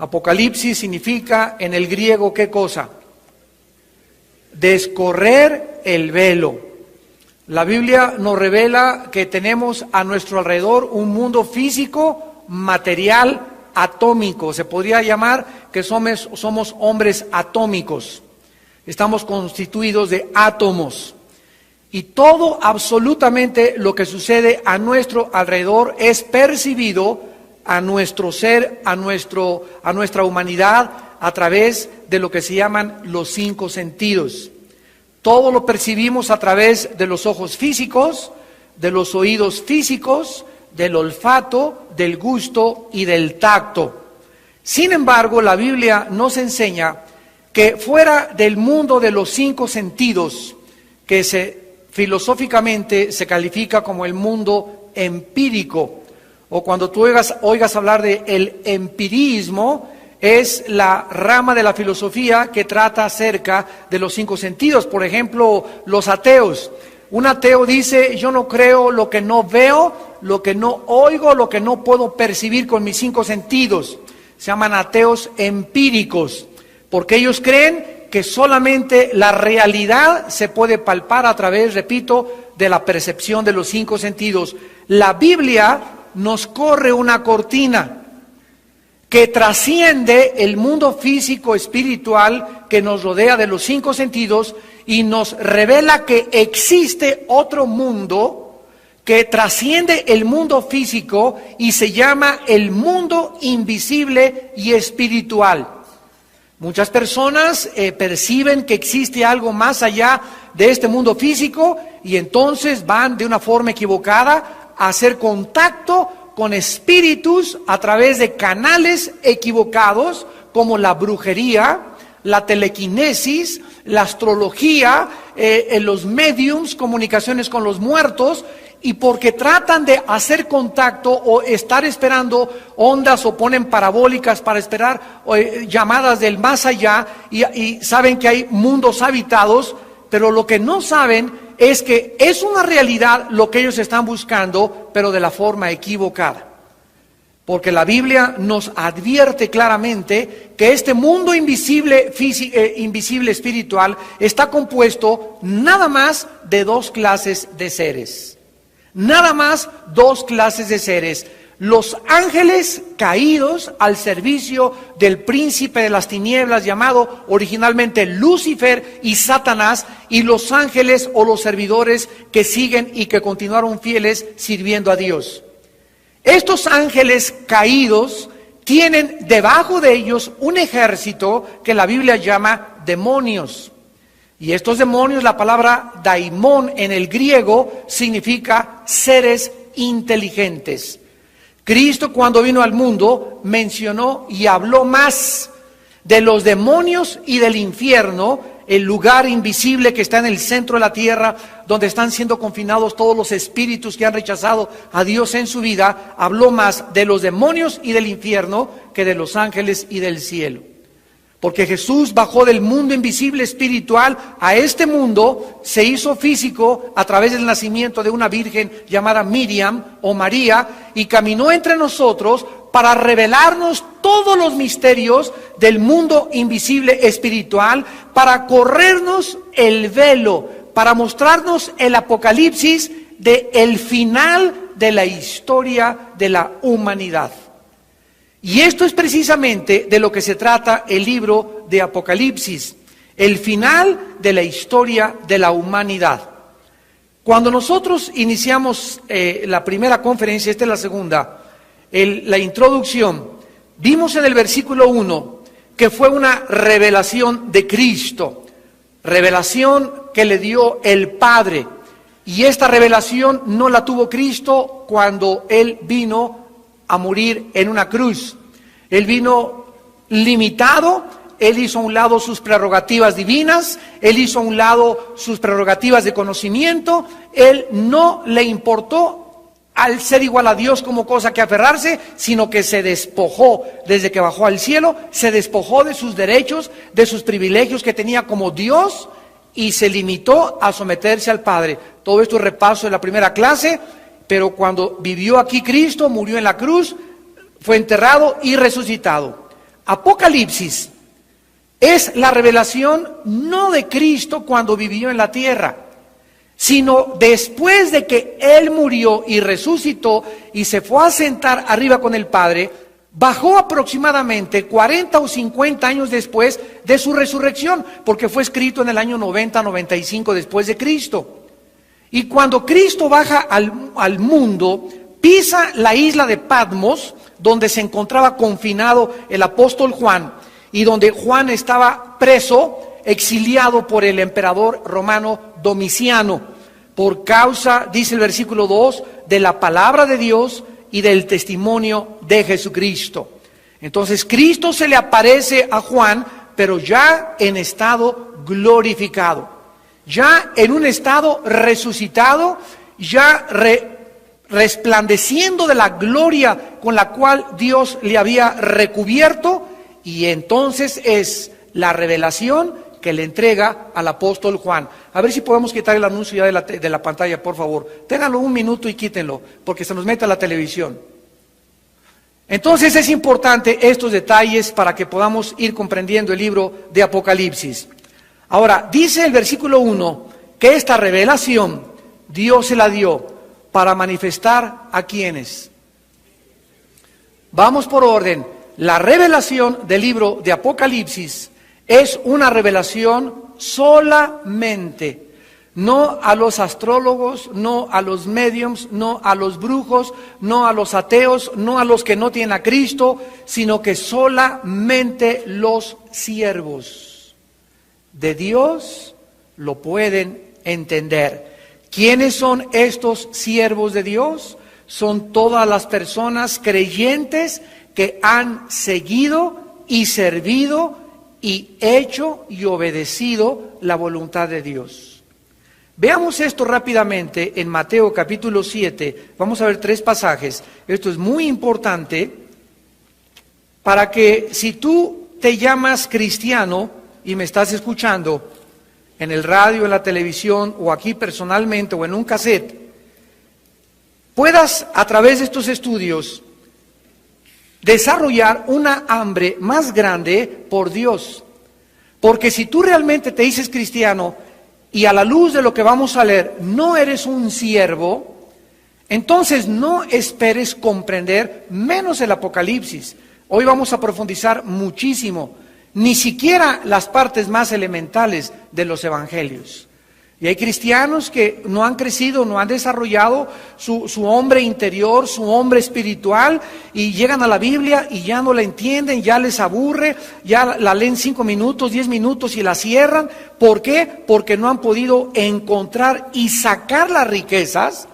Apocalipsis significa en el griego, ¿qué cosa? Descorrer el velo. La Biblia nos revela que tenemos a nuestro alrededor un mundo físico, material, atómico. Se podría llamar que somos hombres atómicos. Estamos constituidos de átomos. Y todo, absolutamente lo que sucede a nuestro alrededor es percibido a nuestro ser, a nuestra humanidad, a través de lo que se llaman los 5 sentidos. Todo lo percibimos a través de los ojos físicos, de los oídos físicos, del olfato, del gusto y del tacto. Sin embargo, la Biblia nos enseña que fuera del mundo de los 5 sentidos, que filosóficamente se califica como el mundo empírico, o cuando tú oigas hablar de el empirismo, es la rama de la filosofía que trata acerca de los 5 sentidos. Por ejemplo, los ateos. Un ateo dice, yo no creo lo que no veo, lo que no oigo, lo que no puedo percibir con mis 5 sentidos. Se llaman ateos empíricos, porque ellos creen que solamente la realidad se puede palpar a través, repito, de la percepción de los 5 sentidos. La Biblia nos corre una cortina que trasciende el mundo físico espiritual que nos rodea de los 5 sentidos y nos revela que existe otro mundo que trasciende el mundo físico y se llama el mundo invisible y espiritual. Muchas personas perciben que existe algo más allá de este mundo físico y entonces van de una forma equivocada a hacer contacto con espíritus a través de canales equivocados como la brujería, la telequinesis, la astrología, los mediums, comunicaciones con los muertos, y porque tratan de hacer contacto o estar esperando ondas o ponen parabólicas para esperar llamadas del más allá y saben que hay mundos habitados, pero lo que no saben es que es una realidad lo que ellos están buscando, pero de la forma equivocada. Porque la Biblia nos advierte claramente que este mundo invisible espiritual está compuesto nada más de 2 clases de seres. Nada más 2 clases de seres. Los ángeles caídos al servicio del príncipe de las tinieblas llamado originalmente Lucifer y Satanás, y los ángeles o los servidores que siguen y que continuaron fieles sirviendo a Dios. Estos ángeles caídos tienen debajo de ellos un ejército que la Biblia llama demonios. Y estos demonios, la palabra daimón en el griego significa seres inteligentes. Cristo, cuando vino al mundo, mencionó y habló más de los demonios y del infierno, el lugar invisible que está en el centro de la tierra, donde están siendo confinados todos los espíritus que han rechazado a Dios en su vida. Habló más de los demonios y del infierno que de los ángeles y del cielo. Porque Jesús bajó del mundo invisible espiritual a este mundo, se hizo físico a través del nacimiento de una virgen llamada Miriam o María, y caminó entre nosotros para revelarnos todos los misterios del mundo invisible espiritual, para corrernos el velo, para mostrarnos el apocalipsis del final de la historia de la humanidad. Y esto es precisamente de lo que se trata el libro de Apocalipsis, el final de la historia de la humanidad. Cuando nosotros iniciamos la primera conferencia, esta es la segunda, la introducción, vimos en el versículo 1 que fue una revelación de Cristo, revelación que le dio el Padre. Y esta revelación no la tuvo Cristo cuando Él vino a morir en una cruz. Él vino limitado, Él hizo a un lado sus prerrogativas divinas, Él hizo a un lado sus prerrogativas de conocimiento. Él no le importó al ser igual a Dios como cosa que aferrarse, sino que se despojó desde que bajó al cielo, se despojó de sus derechos, de sus privilegios que tenía como Dios y se limitó a someterse al Padre. Todo esto es repaso de la primera clase. Pero cuando vivió aquí Cristo, murió en la cruz, fue enterrado y resucitado. Apocalipsis es la revelación no de Cristo cuando vivió en la tierra, sino después de que Él murió y resucitó y se fue a sentar arriba con el Padre, bajó aproximadamente 40 o 50 años después de su resurrección, porque fue escrito en el año 90-95 después de Cristo. Y cuando Cristo baja al mundo, pisa la isla de Patmos, donde se encontraba confinado el apóstol Juan, y donde Juan estaba preso, exiliado por el emperador romano Domiciano, por causa, dice el versículo 2, de la palabra de Dios y del testimonio de Jesucristo. Entonces Cristo se le aparece a Juan, pero ya en estado glorificado, ya en un estado resucitado, ya resplandeciendo de la gloria con la cual Dios le había recubierto, y entonces es la revelación que le entrega al apóstol Juan. A ver si podemos quitar el anuncio ya de la pantalla, por favor. Ténganlo un minuto y quítenlo, porque se nos mete a la televisión. Entonces es importante estos detalles para que podamos ir comprendiendo el libro de Apocalipsis. Ahora, dice el versículo 1 que esta revelación Dios se la dio para manifestar a quienes. Vamos por orden. La revelación del libro de Apocalipsis es una revelación solamente, no a los astrólogos, no a los médiums, no a los brujos, no a los ateos, no a los que no tienen a Cristo, sino que solamente los siervos de Dios lo pueden entender. ¿Quiénes son estos siervos de Dios? Son todas las personas creyentes que han seguido y servido y hecho y obedecido la voluntad de Dios. Veamos esto rápidamente en Mateo capítulo 7. Vamos a ver 3 pasajes. Esto es muy importante para que si tú te llamas cristiano y me estás escuchando en el radio, en la televisión o aquí personalmente o en un cassette, puedas a través de estos estudios desarrollar una hambre más grande por Dios. Porque si tú realmente te dices cristiano y a la luz de lo que vamos a leer no eres un siervo, entonces no esperes comprender menos el Apocalipsis. Hoy vamos a profundizar muchísimo, ni siquiera las partes más elementales de los evangelios. Y hay cristianos que no han crecido, no han desarrollado su hombre interior, su hombre espiritual, y llegan a la Biblia y ya no la entienden, ya les aburre, ya la leen 5 minutos, 10 minutos y la cierran. ¿Por qué? Porque no han podido encontrar y sacar las riquezas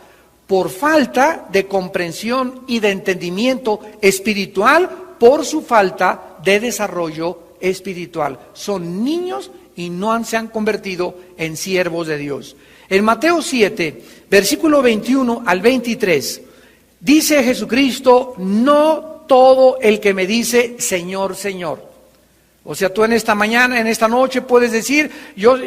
por falta de comprensión y de entendimiento espiritual, por su falta de desarrollo espiritual. Son niños y no se han convertido en siervos de Dios. En Mateo 7, versículo 21 al 23, dice Jesucristo: no todo el que me dice Señor, Señor. O sea, tú en esta mañana, en esta noche puedes decir: yo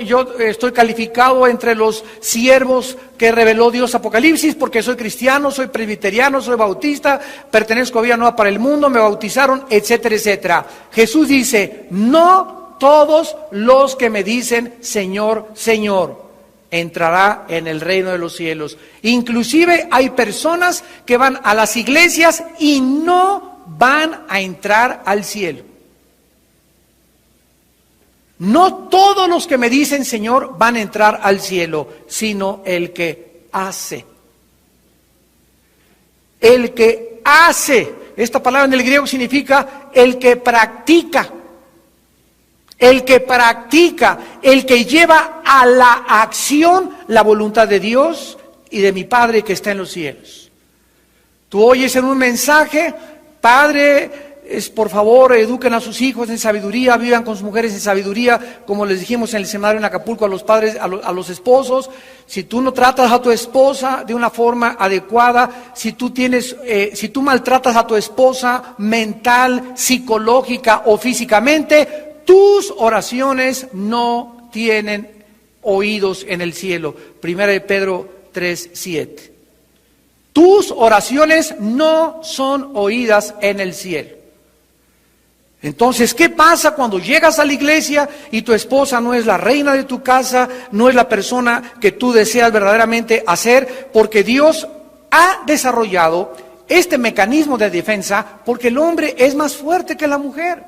estoy calificado entre los siervos que reveló Dios Apocalipsis, porque soy cristiano, soy presbiteriano, soy bautista, pertenezco a Vida Nueva para el Mundo, me bautizaron, etcétera, etcétera. Jesús dice: no todos los que me dicen Señor, Señor entrará en el reino de los cielos. Inclusive hay personas que van a las iglesias y no van a entrar al cielo. No todos los que me dicen Señor van a entrar al cielo, sino el que hace. El que hace. Esta palabra en el griego significa el que practica. El que practica, el que lleva a la acción la voluntad de Dios y de mi Padre que está en los cielos. Tú oyes en un mensaje: Padre, por favor, eduquen a sus hijos en sabiduría, vivan con sus mujeres en sabiduría, como les dijimos en el seminario en Acapulco a los padres, a los esposos. Si tú no tratas a tu esposa de una forma adecuada, si tú maltratas a tu esposa mental, psicológica o físicamente, tus oraciones no tienen oídos en el cielo. Primera de Pedro 3:7. Tus oraciones no son oídas en el cielo. Entonces, ¿qué pasa cuando llegas a la iglesia y tu esposa no es la reina de tu casa, no es la persona que tú deseas verdaderamente hacer? Porque Dios ha desarrollado este mecanismo de defensa porque el hombre es más fuerte que la mujer.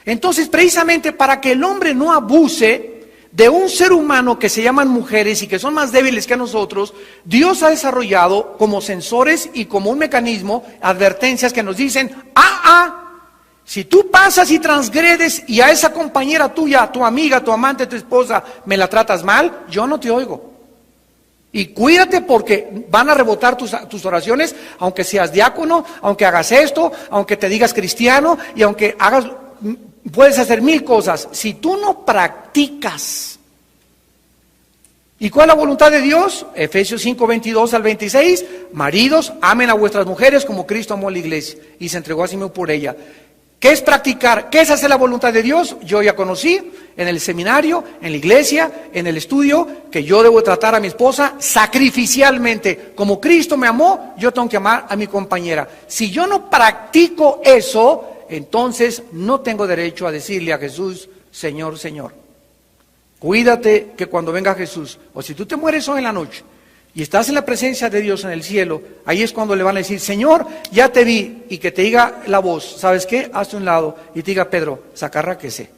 Entonces, precisamente para que el hombre no abuse de un ser humano que se llaman mujeres y que son más débiles que nosotros, Dios ha desarrollado como sensores y como un mecanismo advertencias que nos dicen, si tú pasas y transgredes y a esa compañera tuya, tu amiga, tu amante, tu esposa, me la tratas mal, yo no te oigo. Y cuídate porque van a rebotar tus oraciones, aunque seas diácono, aunque hagas esto, aunque te digas cristiano y aunque hagas, puedes hacer 1000 cosas. Si tú no practicas. ¿Y cuál es la voluntad de Dios? Efesios 5, 22 al 26. Maridos, amen a vuestras mujeres como Cristo amó a la iglesia y se entregó a sí mismo por ella. ¿Qué es practicar? ¿Qué es hacer la voluntad de Dios? Yo ya conocí en el seminario, en la iglesia, en el estudio, que yo debo tratar a mi esposa sacrificialmente. Como Cristo me amó, yo tengo que amar a mi compañera. Si yo no practico eso, entonces no tengo derecho a decirle a Jesús, Señor, Señor. Cuídate que cuando venga Jesús, o si tú te mueres hoy en la noche, y estás en la presencia de Dios en el cielo, ahí es cuando le van a decir, Señor, ya te vi, y que te diga la voz, ¿sabes qué? Hazte un lado, y te diga, Pedro, sacarráquese.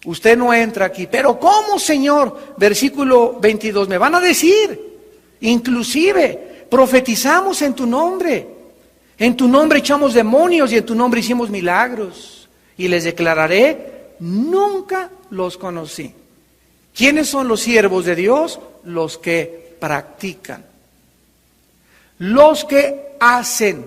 Usted no entra aquí, pero ¿cómo, Señor? Versículo 22, me van a decir, inclusive, profetizamos en tu nombre echamos demonios y en tu nombre hicimos milagros, y les declararé, nunca los conocí. ¿Quiénes son los siervos de Dios? Los que practican, los que hacen,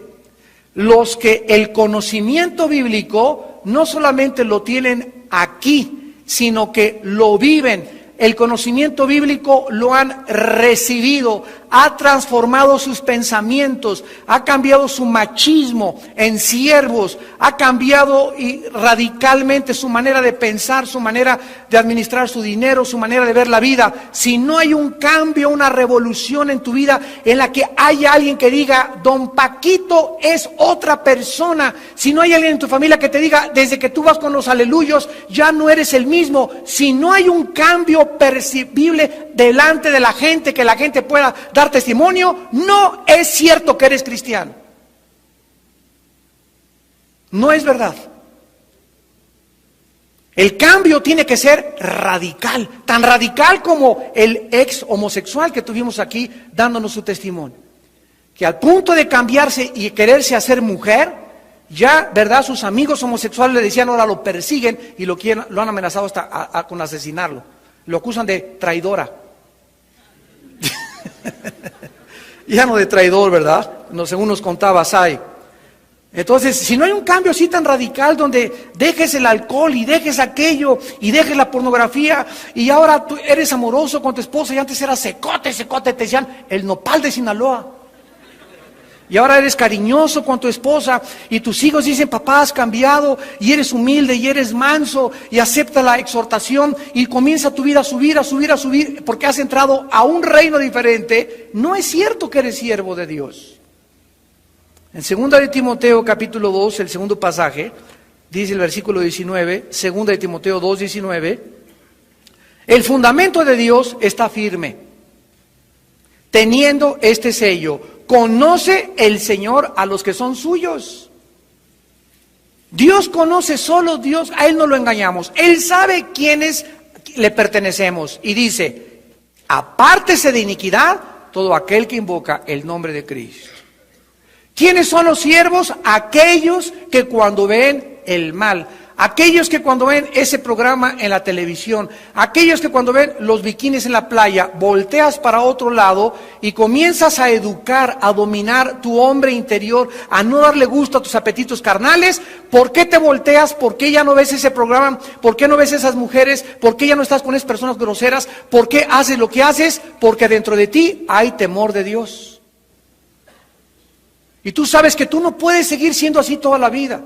los que el conocimiento bíblico no solamente lo tienen aquí, sino que lo viven. El conocimiento bíblico lo han recibido, ha transformado sus pensamientos, ha cambiado su machismo en siervos, ha cambiado radicalmente su manera de pensar, su manera de administrar su dinero, su manera de ver la vida. Si no hay un cambio, una revolución en tu vida en la que haya alguien que diga, don Paquito es otra persona, si no hay alguien en tu familia que te diga, desde que tú vas con los aleluyos, ya no eres el mismo, si no hay un cambio percibible delante de la gente, que la gente pueda dar testimonio, no es cierto que eres cristiano. No es verdad. El cambio tiene que ser radical, tan radical como el ex homosexual que tuvimos aquí dándonos su testimonio, que al punto de cambiarse y quererse hacer mujer, ya, ¿verdad? Sus amigos homosexuales le decían, ahora lo persiguen y lo han amenazado hasta con asesinarlo. Lo acusan de traidora. Ya no de traidor, ¿verdad? No, según nos contaba Sai. Entonces, si no hay un cambio así tan radical donde dejes el alcohol y dejes aquello y dejes la pornografía y ahora tú eres amoroso con tu esposa y antes eras secote, te decían el nopal de Sinaloa. Y ahora eres cariñoso con tu esposa y tus hijos dicen, papá, has cambiado y eres humilde y eres manso y acepta la exhortación y comienza tu vida a subir porque has entrado a un reino diferente. No es cierto que eres siervo de Dios. En 2 de Timoteo capítulo 2, el segundo pasaje, dice el versículo 19, 2 de Timoteo 2, 19, el fundamento de Dios está firme, teniendo este sello. Conoce el Señor a los que son suyos. Dios conoce solo Dios, a Él no lo engañamos. Él sabe quiénes le pertenecemos. Y dice, apártese de iniquidad todo aquel que invoca el nombre de Cristo. ¿Quiénes son los siervos? Aquellos que cuando ven el mal, aquellos que cuando ven ese programa en la televisión, aquellos que cuando ven los bikinis en la playa, volteas para otro lado y comienzas a educar, a dominar tu hombre interior, a no darle gusto a tus apetitos carnales. ¿Por qué te volteas? ¿Por qué ya no ves ese programa? ¿Por qué no ves esas mujeres? ¿Por qué ya no estás con esas personas groseras? ¿Por qué haces lo que haces? Porque dentro de ti hay temor de Dios. Y tú sabes que tú no puedes seguir siendo así toda la vida.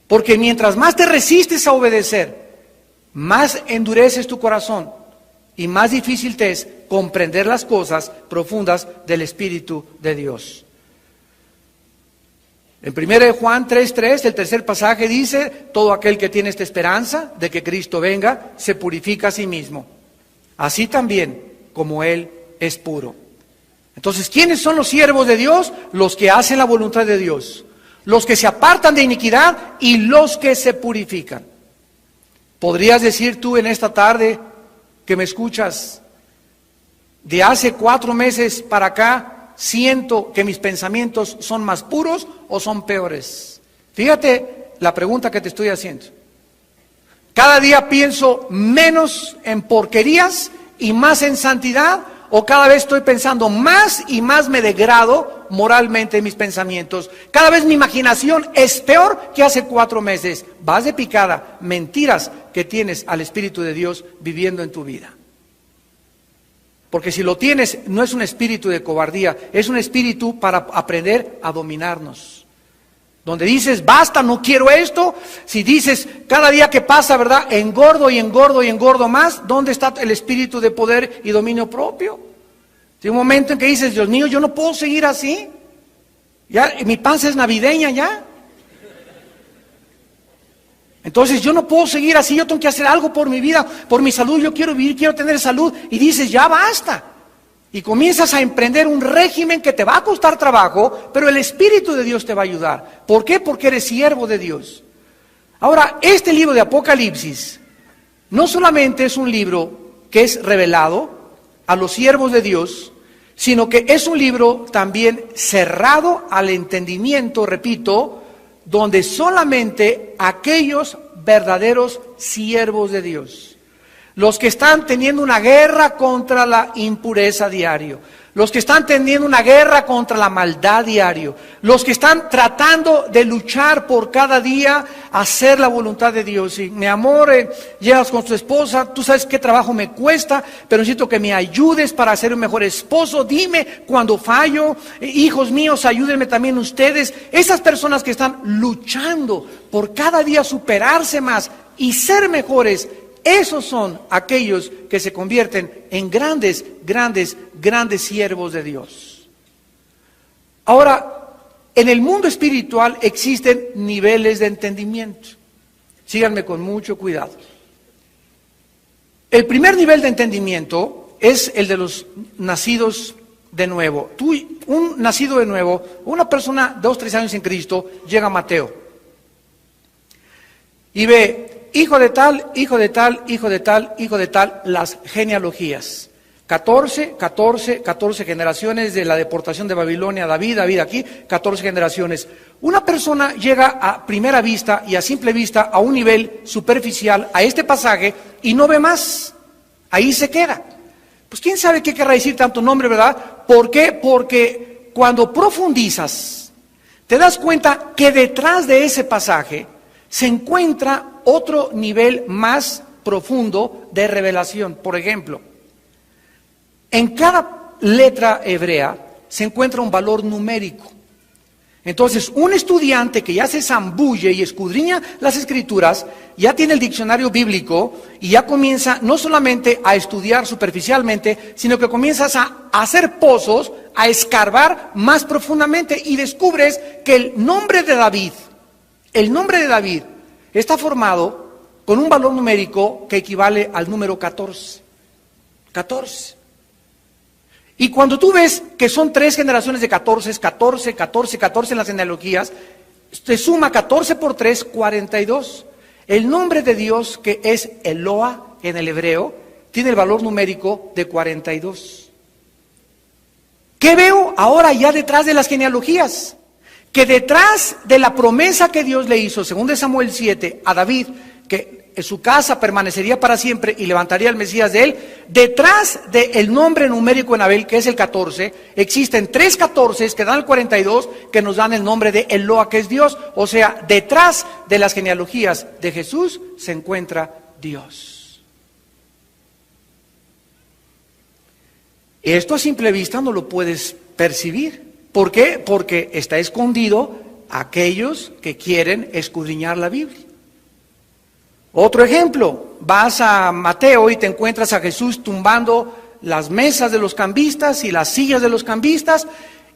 Porque mientras más te resistes a obedecer, más endureces tu corazón y más difícil te es comprender las cosas profundas del Espíritu de Dios. En 1 Juan 3:3, el tercer pasaje dice, todo aquel que tiene esta esperanza de que Cristo venga, se purifica a sí mismo. Así también como Él es puro. Entonces, ¿quiénes son los siervos de Dios? Los que hacen la voluntad de Dios, los que se apartan de iniquidad y los que se purifican. ¿Podrías decir tú en esta tarde que me escuchas, de hace 4 meses para acá, siento que mis pensamientos son más puros o son peores? Fíjate la pregunta que te estoy haciendo. ¿Cada día pienso menos en porquerías y más en santidad? ¿O cada vez estoy pensando más y más me degrado moralmente en mis pensamientos? Cada vez mi imaginación es peor que hace 4 meses. Vas de picada, mentiras que tienes al Espíritu de Dios viviendo en tu vida. Porque si lo tienes, no es un espíritu de cobardía, es un espíritu para aprender a dominarnos. Donde dices, basta, no quiero esto. Si dices, cada día que pasa, ¿verdad? Engordo y engordo y engordo más. ¿Dónde está el espíritu de poder y dominio propio? Hay un momento en que dices, Dios mío, yo no puedo seguir así. Ya, mi panza es navideña ya. Entonces yo no puedo seguir así, yo tengo que hacer algo por mi vida, por mi salud, yo quiero vivir, quiero tener salud. Y dices, ya basta. Y comienzas a emprender un régimen que te va a costar trabajo, pero el Espíritu de Dios te va a ayudar. ¿Por qué? Porque eres siervo de Dios. Ahora, este libro de Apocalipsis no solamente es un libro que es revelado a los siervos de Dios, sino que es un libro también cerrado al entendimiento, repito, donde solamente aquellos verdaderos siervos de Dios, los que están teniendo una guerra contra la impureza diario, los que están teniendo una guerra contra la maldad diario, los que están tratando de luchar por cada día hacer la voluntad de Dios. Y mi amor, llegas con tu esposa, tú sabes qué trabajo me cuesta, pero necesito que me ayudes para ser un mejor esposo. Dime cuando fallo. Hijos míos, ayúdenme también ustedes. Esas personas que están luchando por cada día superarse más y ser mejores, esos son aquellos que se convierten en grandes siervos de Dios. Ahora, en el mundo espiritual existen niveles de entendimiento. Síganme con mucho cuidado. El primer nivel de entendimiento es el de los nacidos de nuevo. Un nacido de nuevo, una persona de 2-3 años en Cristo, llega a Mateo y ve hijo de tal, hijo de tal, hijo de tal, hijo de tal, las genealogías. 14 generaciones de la deportación de Babilonia, David aquí, 14 generaciones. Una persona llega a primera vista y a simple vista a un nivel superficial a este pasaje y no ve más. Ahí se queda. Pues quién sabe qué querrá decir tanto nombre, ¿verdad? ¿Por qué? Porque cuando profundizas, te das cuenta que detrás de ese pasaje se encuentra otro nivel más profundo de revelación. Por ejemplo, en cada letra hebrea se encuentra un valor numérico. Entonces, un estudiante que ya se zambulle y escudriña las escrituras, ya tiene el diccionario bíblico y ya comienza no solamente a estudiar superficialmente, sino que comienzas a hacer pozos, a escarbar más profundamente y descubres que el nombre de David está formado con un valor numérico que equivale al número 14. 14. Y cuando tú ves que son 3 generaciones de 14 en las genealogías, te suma 14 por 3, 42. El nombre de Dios, que es Eloa en el hebreo, tiene el valor numérico de 42. ¿Qué veo ahora ya detrás de las genealogías? Que detrás de la promesa que Dios le hizo, según de Samuel 7, a David, que en su casa permanecería para siempre y levantaría el Mesías de él, detrás del nombre numérico en Abel, que es el 14, existen 3 14 que dan el 42, que nos dan el nombre de Eloa, que es Dios. O sea, detrás de las genealogías de Jesús se encuentra Dios. Esto a simple vista no lo puedes percibir. ¿Por qué? Porque está escondido a aquellos que quieren escudriñar la Biblia. Otro ejemplo, vas a Mateo y te encuentras a Jesús tumbando las mesas de los cambistas y las sillas de los cambistas,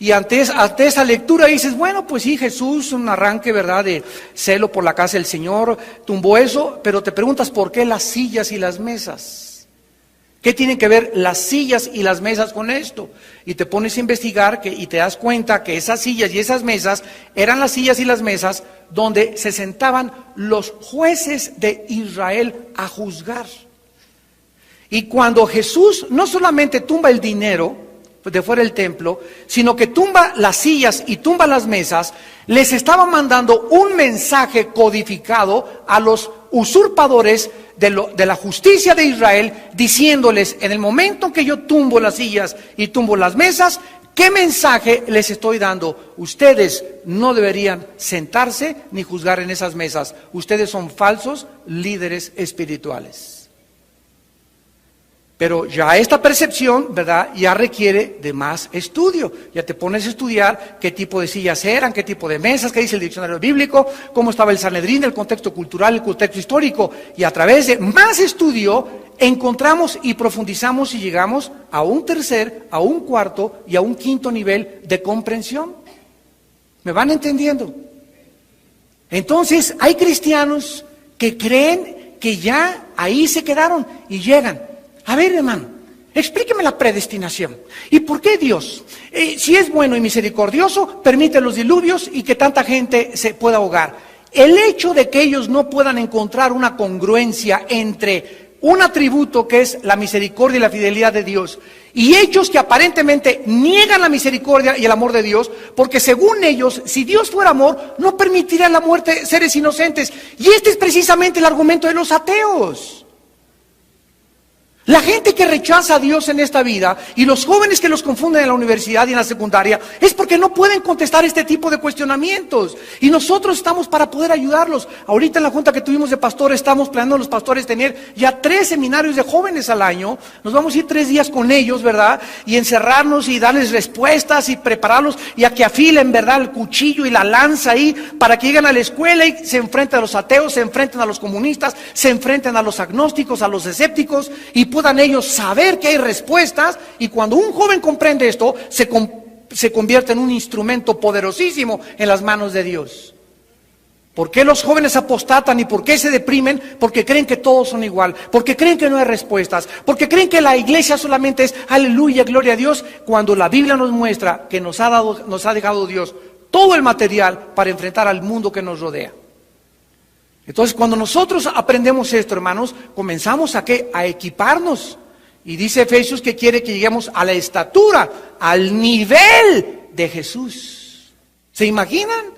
Y ante esa lectura dices, bueno, pues sí, Jesús, un arranque, ¿verdad?, de celo por la casa del Señor, tumbó eso, pero te preguntas, ¿por qué las sillas y las mesas? ¿Qué tienen que ver las sillas y las mesas con esto? Y te pones a investigar y te das cuenta que esas sillas y esas mesas eran las sillas y las mesas donde se sentaban los jueces de Israel a juzgar. Y cuando Jesús no solamente tumba el dinero de fuera del templo, sino que tumba las sillas y tumba las mesas, les estaba mandando un mensaje codificado a los usurpadores de la justicia de Israel, diciéndoles, en el momento en que yo tumbo las sillas y tumbo las mesas, ¿qué mensaje les estoy dando? Ustedes no deberían sentarse ni juzgar en esas mesas. Ustedes son falsos líderes espirituales. Pero ya esta percepción, ¿verdad?, ya requiere de más estudio. Ya te pones a estudiar qué tipo de sillas eran, qué tipo de mesas, qué dice el diccionario bíblico, cómo estaba el Sanedrín, el contexto cultural, el contexto histórico. Y a través de más estudio encontramos y profundizamos y llegamos a un tercer, a un cuarto y a un quinto nivel de comprensión. ¿Me van entendiendo? Entonces hay cristianos que creen que ya ahí se quedaron y llegan. A ver, hermano, explíqueme la predestinación. ¿Y por qué Dios, si es bueno y misericordioso, permite los diluvios y que tanta gente se pueda ahogar? El hecho de que ellos no puedan encontrar una congruencia entre un atributo que es la misericordia y la fidelidad de Dios y hechos que aparentemente niegan la misericordia y el amor de Dios, porque según ellos, si Dios fuera amor, no permitiría la muerte de seres inocentes. Y este es precisamente el argumento de los ateos. La gente que rechaza a Dios en esta vida y los jóvenes que los confunden en la universidad y en la secundaria es porque no pueden contestar este tipo de cuestionamientos. Y nosotros estamos para poder ayudarlos. Ahorita en la junta que tuvimos de pastores estamos planeando los pastores tener ya 3 seminarios de jóvenes al año. Nos vamos a ir 3 días con ellos, ¿verdad? Y encerrarnos y darles respuestas y prepararlos y a que afilen, ¿verdad?, el cuchillo y la lanza ahí para que lleguen a la escuela y se enfrenten a los ateos, se enfrenten a los comunistas, se enfrenten a los agnósticos, a los escépticos y puedan ellos saber que hay respuestas. Y cuando un joven comprende esto, se convierte en un instrumento poderosísimo en las manos de Dios. ¿Por qué los jóvenes apostatan y por qué se deprimen? Porque creen que todos son igual, porque creen que no hay respuestas, porque creen que la iglesia solamente es aleluya, gloria a Dios, cuando la Biblia nos muestra que nos ha dejado Dios todo el material para enfrentar al mundo que nos rodea. Entonces, cuando nosotros aprendemos esto, hermanos, comenzamos a equiparnos. Y dice Efesios que quiere que lleguemos a la estatura, al nivel de Jesús. ¿Se imaginan?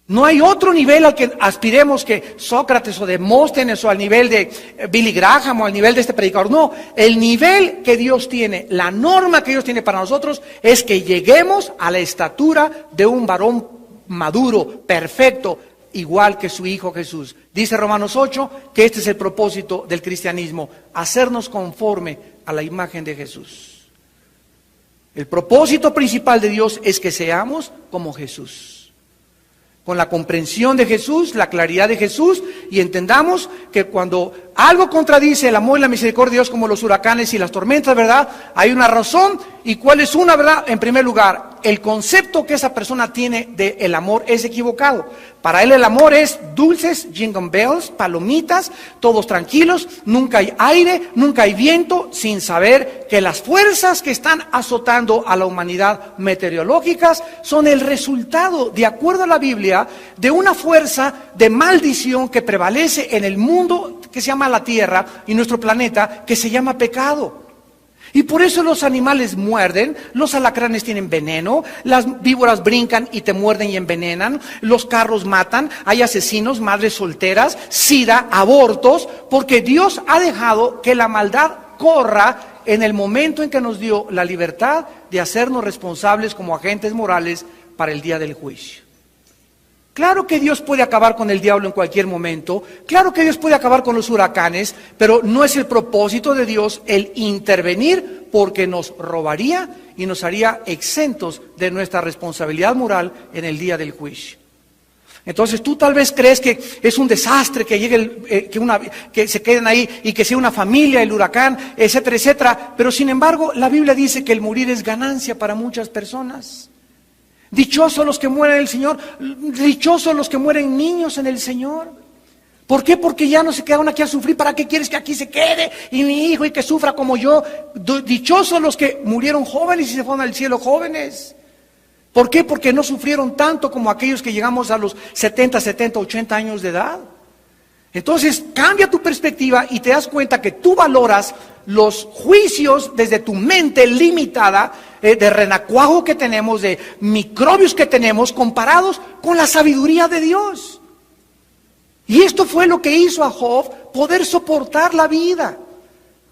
No hay otro nivel al que aspiremos que Sócrates o Demóstenes o al nivel de Billy Graham o al nivel de este predicador. No, el nivel que Dios tiene, la norma que Dios tiene para nosotros es que lleguemos a la estatura de un varón maduro, perfecto, igual que su Hijo Jesús. Dice Romanos 8 que este es el propósito del cristianismo, hacernos conforme a la imagen de Jesús. El propósito principal de Dios es que seamos como Jesús. Con la comprensión de Jesús, la claridad de Jesús, y entendamos que cuando algo contradice el amor y la misericordia de Dios, como los huracanes y las tormentas, ¿verdad?, hay una razón. ¿Y cuál es una, verdad? En primer lugar, el concepto que esa persona tiene del amor es equivocado. Para él el amor es dulces, jingle bells, palomitas, todos tranquilos, nunca hay aire, nunca hay viento, sin saber que las fuerzas que están azotando a la humanidad meteorológicas son el resultado, de acuerdo a la Biblia, de una fuerza de maldición que prevalece en el mundo que se llama la Tierra y nuestro planeta, que se llama pecado. Y por eso los animales muerden, los alacranes tienen veneno, las víboras brincan y te muerden y envenenan, los carros matan, hay asesinos, madres solteras, sida, abortos, porque Dios ha dejado que la maldad corra en el momento en que nos dio la libertad de hacernos responsables como agentes morales para el día del juicio. Claro que Dios puede acabar con el diablo en cualquier momento, claro que Dios puede acabar con los huracanes, pero no es el propósito de Dios el intervenir, porque nos robaría y nos haría exentos de nuestra responsabilidad moral en el día del juicio. Entonces tú tal vez crees que es un desastre que llegue que se queden ahí y que sea una familia, el huracán, etcétera, etcétera. Pero sin embargo, la Biblia dice que el morir es ganancia para muchas personas. Dichosos los que mueren en el Señor, dichosos los que mueren niños en el Señor. ¿Por qué? Porque ya no se quedaron aquí a sufrir. ¿Para qué quieres que aquí se quede y mi hijo y que sufra como yo? Dichosos los que murieron jóvenes y se fueron al cielo jóvenes. ¿Por qué? Porque no sufrieron tanto como aquellos que llegamos a los 70, 80 años de edad. Entonces cambia tu perspectiva y te das cuenta que tú valoras los juicios desde tu mente limitada, de renacuajo que tenemos, de microbios que tenemos, comparados con la sabiduría de Dios. Y esto fue lo que hizo a Job poder soportar la vida.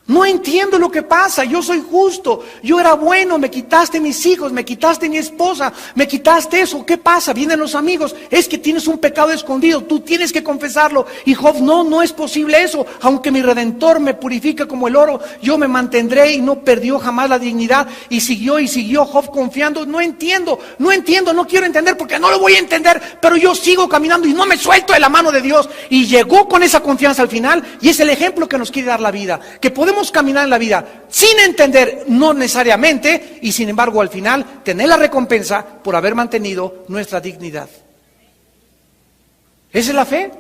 No entiendo lo que pasa, yo soy justo, yo era bueno, me quitaste mis hijos, me quitaste mi esposa, me quitaste eso, ¿qué pasa? Vienen los amigos, es que tienes un pecado escondido, tú tienes que confesarlo. Y Job, no es posible eso, aunque mi Redentor me purifique como el oro, yo me mantendré, y no perdió jamás la dignidad, y siguió Job confiando. No entiendo, no quiero entender porque no lo voy a entender, pero yo sigo caminando y no me suelto de la mano de Dios. Y llegó con esa confianza al final, y es el ejemplo que nos quiere dar la vida, que podemos caminar en la vida sin entender, no necesariamente, y sin embargo al final tener la recompensa por haber mantenido nuestra dignidad. Esa es la fe.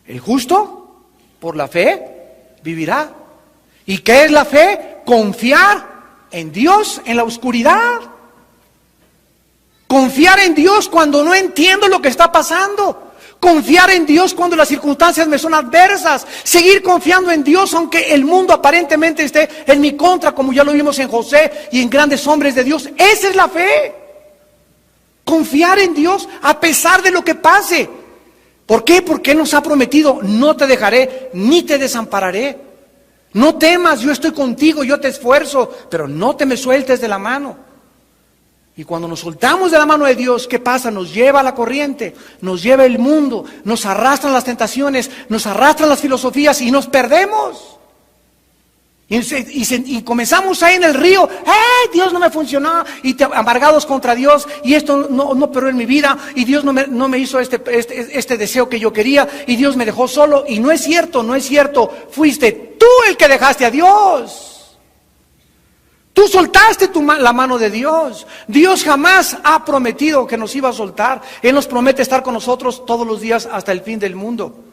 El justo por la fe vivirá. ¿Y qué es la fe? Confiar en Dios en la oscuridad. Confiar en Dios cuando no entiendo lo que está pasando. Confiar en Dios cuando las circunstancias me son adversas. Seguir confiando en Dios aunque el mundo aparentemente esté en mi contra, como ya lo vimos en José y en grandes hombres de Dios. Esa es la fe. Confiar en Dios a pesar de lo que pase. ¿Por qué? Porque Él nos ha prometido: no te dejaré ni te desampararé. No temas, yo estoy contigo, yo te esfuerzo, pero no te me sueltes de la mano. Y cuando nos soltamos de la mano de Dios, ¿qué pasa? Nos lleva a la corriente, nos lleva el mundo, nos arrastran las tentaciones, nos arrastran las filosofías y nos perdemos. Y comenzamos ahí en el río, Dios no me funcionó, y amargados contra Dios, y esto no operó en mi vida, y Dios no me hizo este deseo que yo quería, y Dios me dejó solo. Y no es cierto, fuiste tú el que dejaste a Dios. Tú soltaste la mano de Dios. Dios jamás ha prometido que nos iba a soltar. Él nos promete estar con nosotros todos los días hasta el fin del mundo.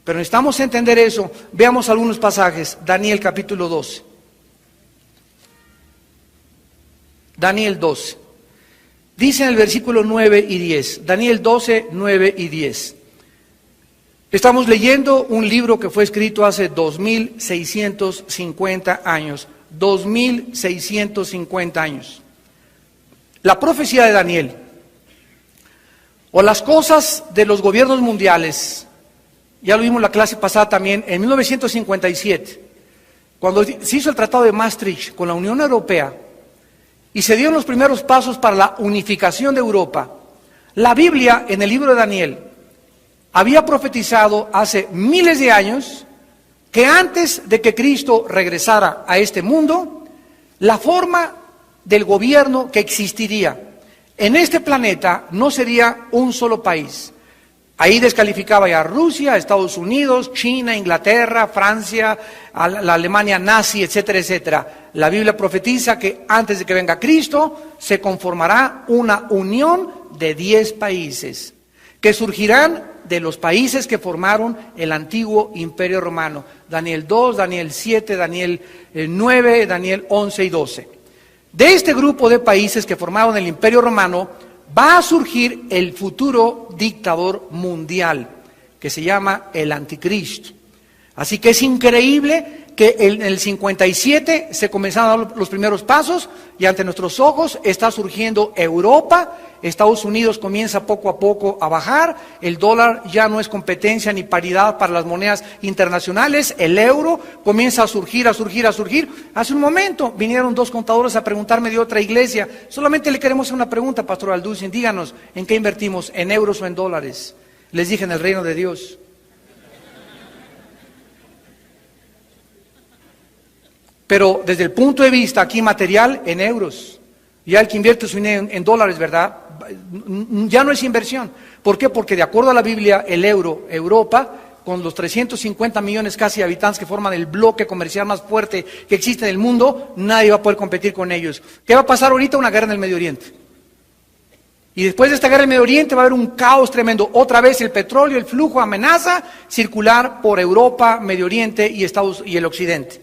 Pero necesitamos entender eso. Veamos algunos pasajes. Daniel capítulo 12. Daniel 12. Dice en el versículo 9 y 10. Daniel 12, 9 y 10. Estamos leyendo un libro que fue escrito hace 2650 años. 2650 años. La profecía de Daniel, o las cosas de los gobiernos mundiales, ya lo vimos en la clase pasada también, en 1957, cuando se hizo el Tratado de Maastricht con la Unión Europea y se dieron los primeros pasos para la unificación de Europa. La Biblia, en el libro de Daniel, había profetizado hace miles de años que antes de que Cristo regresara a este mundo, la forma del gobierno que existiría en este planeta no sería un solo país. Ahí descalificaba ya a Rusia, Estados Unidos, China, Inglaterra, Francia, la Alemania nazi, etcétera, etcétera. La Biblia profetiza que antes de que venga Cristo se conformará una unión de 10 países que surgirán de los países que formaron el antiguo Imperio Romano. Daniel 2, Daniel 7, Daniel 9, Daniel 11 y 12. De este grupo de países que formaron el Imperio Romano va a surgir el futuro dictador mundial, que se llama el Anticristo. Así que es increíble que en el 57 se comenzaron a dar los primeros pasos y ante nuestros ojos está surgiendo Europa. Estados Unidos comienza poco a poco a bajar, el dólar ya no es competencia ni paridad para las monedas internacionales, el euro comienza a surgir. Hace un momento vinieron 2 contadores a preguntarme de otra iglesia. Solamente le queremos hacer una pregunta, Pastor Alducin, díganos, ¿en qué invertimos? ¿En euros o en dólares? Les dije, en el reino de Dios. Pero desde el punto de vista aquí material, en euros. Ya el que invierte su dinero en dólares, ¿verdad? ya no es inversión. ¿Por qué? Porque de acuerdo a la Biblia, el euro, Europa, con los 350 millones casi de habitantes que forman el bloque comercial más fuerte que existe en el mundo, nadie va a poder competir con ellos. ¿Qué va a pasar ahorita? Una guerra en el Medio Oriente. Y después de esta guerra en el Medio Oriente va a haber un caos tremendo. Otra vez el petróleo, el flujo amenaza circular por Europa, Medio Oriente y el Occidente.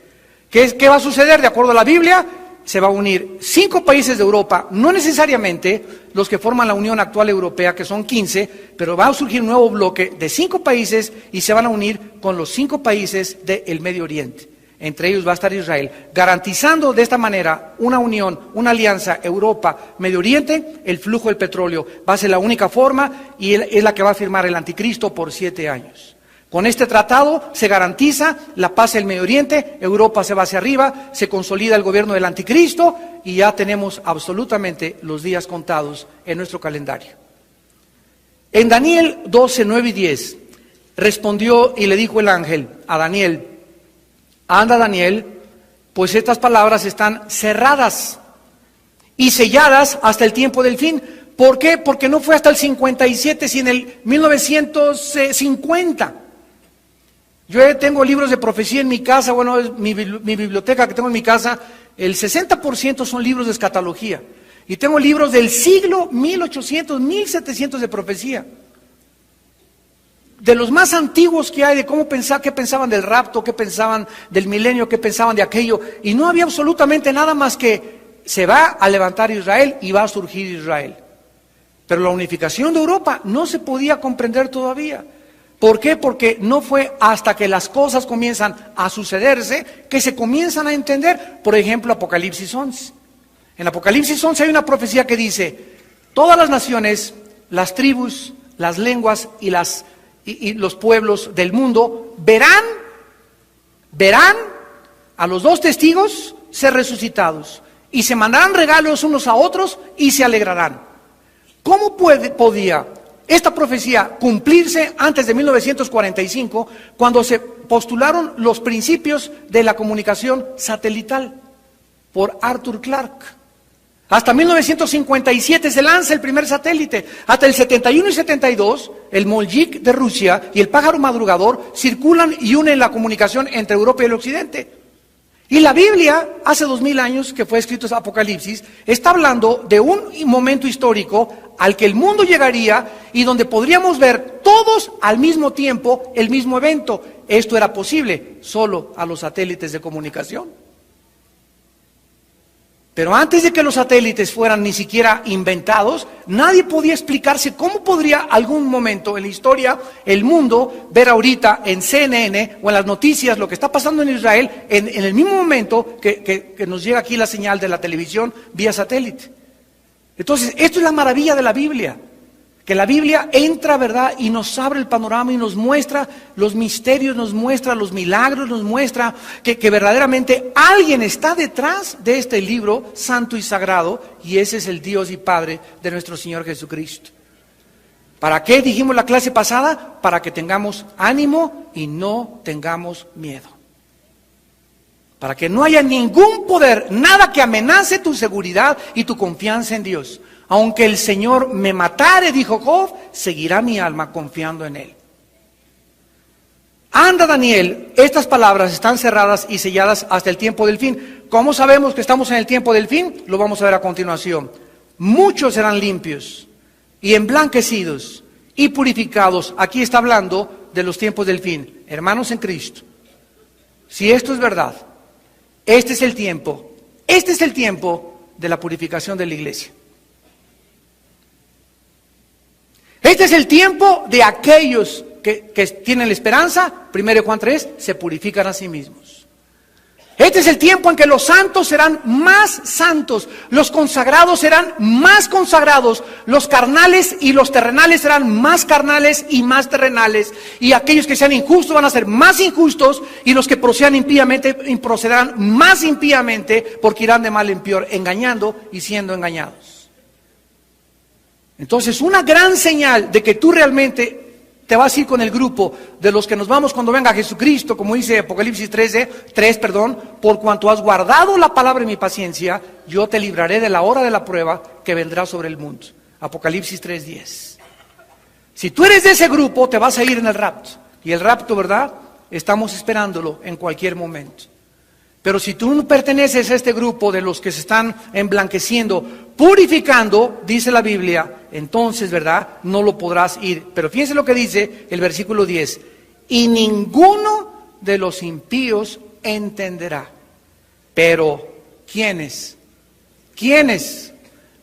¿Qué va a suceder? De acuerdo a la Biblia, se va a unir 5 países de Europa, no necesariamente los que forman la Unión actual europea, que son 15, pero va a surgir un nuevo bloque de 5 países y se van a unir con los 5 países del Medio Oriente. Entre ellos va a estar Israel, garantizando de esta manera una unión, una alianza Europa-Medio Oriente. El flujo del petróleo va a ser la única forma y es la que va a firmar el anticristo por 7 años. Con este tratado se garantiza la paz en el Medio Oriente, Europa se va hacia arriba, se consolida el gobierno del anticristo y ya tenemos absolutamente los días contados en nuestro calendario. En Daniel 12, 9 y 10, respondió y le dijo el ángel a Daniel: anda, Daniel, pues estas palabras están cerradas y selladas hasta el tiempo del fin. ¿Por qué? Porque no fue hasta el 57, sino en el 1950. Yo tengo libros de profecía en mi casa, bueno, es mi biblioteca que tengo en mi casa, el 60% son libros de escatología. Y tengo libros del siglo 1800, 1700 de profecía. De los más antiguos que hay, de cómo pensar, qué pensaban del rapto, qué pensaban del milenio, qué pensaban de aquello. Y no había absolutamente nada más que se va a levantar Israel y va a surgir Israel. Pero la unificación de Europa no se podía comprender todavía. ¿Por qué? Porque no fue hasta que las cosas comienzan a sucederse que se comienzan a entender. Por ejemplo, Apocalipsis 11. En Apocalipsis 11 hay una profecía que dice: todas las naciones, las tribus, las lenguas y los pueblos del mundo verán a los 2 testigos ser resucitados y se mandarán regalos unos a otros y se alegrarán. ¿Cómo podía esta profecía cumplirse antes de 1945, cuando se postularon los principios de la comunicación satelital por Arthur Clarke? Hasta 1957 se lanza el primer satélite. Hasta el 71 y 72, el Moljik de Rusia y el pájaro madrugador circulan y unen la comunicación entre Europa y el Occidente. Y la Biblia, hace 2000 años que fue escrito Apocalipsis, está hablando de un momento histórico al que el mundo llegaría y donde podríamos ver todos al mismo tiempo el mismo evento. Esto era posible solo a los satélites de comunicación. Pero antes de que los satélites fueran ni siquiera inventados, nadie podía explicarse cómo podría algún momento en la historia el mundo ver ahorita en CNN o en las noticias lo que está pasando en Israel en el mismo momento que nos llega aquí la señal de la televisión vía satélite. Entonces, esto es la maravilla de la Biblia, que la Biblia entra, ¿verdad?, y nos abre el panorama y nos muestra los misterios, nos muestra los milagros, nos muestra que verdaderamente alguien está detrás de este libro santo y sagrado, y ese es el Dios y Padre de nuestro Señor Jesucristo. ¿Para qué dijimos la clase pasada? Para que tengamos ánimo y no tengamos miedo. Para que no haya ningún poder, nada que amenace tu seguridad y tu confianza en Dios. Aunque el Señor me matare, dijo Job, seguirá mi alma confiando en Él. Anda, Daniel, estas palabras están cerradas y selladas hasta el tiempo del fin. ¿Cómo sabemos que estamos en el tiempo del fin? Lo vamos a ver a continuación. Muchos serán limpios y emblanquecidos y purificados. Aquí está hablando de los tiempos del fin. Hermanos en Cristo, si esto es verdad, este es el tiempo de la purificación de la iglesia. Este es el tiempo de aquellos que tienen la esperanza, 1 Juan 3, se purifican a sí mismos. Este es el tiempo en que los santos serán más santos, los consagrados serán más consagrados, los carnales y los terrenales serán más carnales y más terrenales, y aquellos que sean injustos van a ser más injustos, y los que procedan impíamente procederán más impíamente, porque irán de mal en peor, engañando y siendo engañados. Entonces, una gran señal de que tú realmente te vas a ir con el grupo de los que nos vamos cuando venga Jesucristo, como dice Apocalipsis 3, por cuanto has guardado la palabra de mi paciencia, yo te libraré de la hora de la prueba que vendrá sobre el mundo. Apocalipsis 3:10. Si tú eres de ese grupo, te vas a ir en el rapto. Y el rapto, ¿verdad? Estamos esperándolo en cualquier momento. Pero si tú no perteneces a este grupo de los que se están emblanqueciendo, purificando, dice la Biblia, entonces, ¿verdad? No lo podrás ir. Pero fíjense lo que dice el versículo 10. Y ninguno de los impíos entenderá. Pero, ¿quiénes? ¿Quiénes?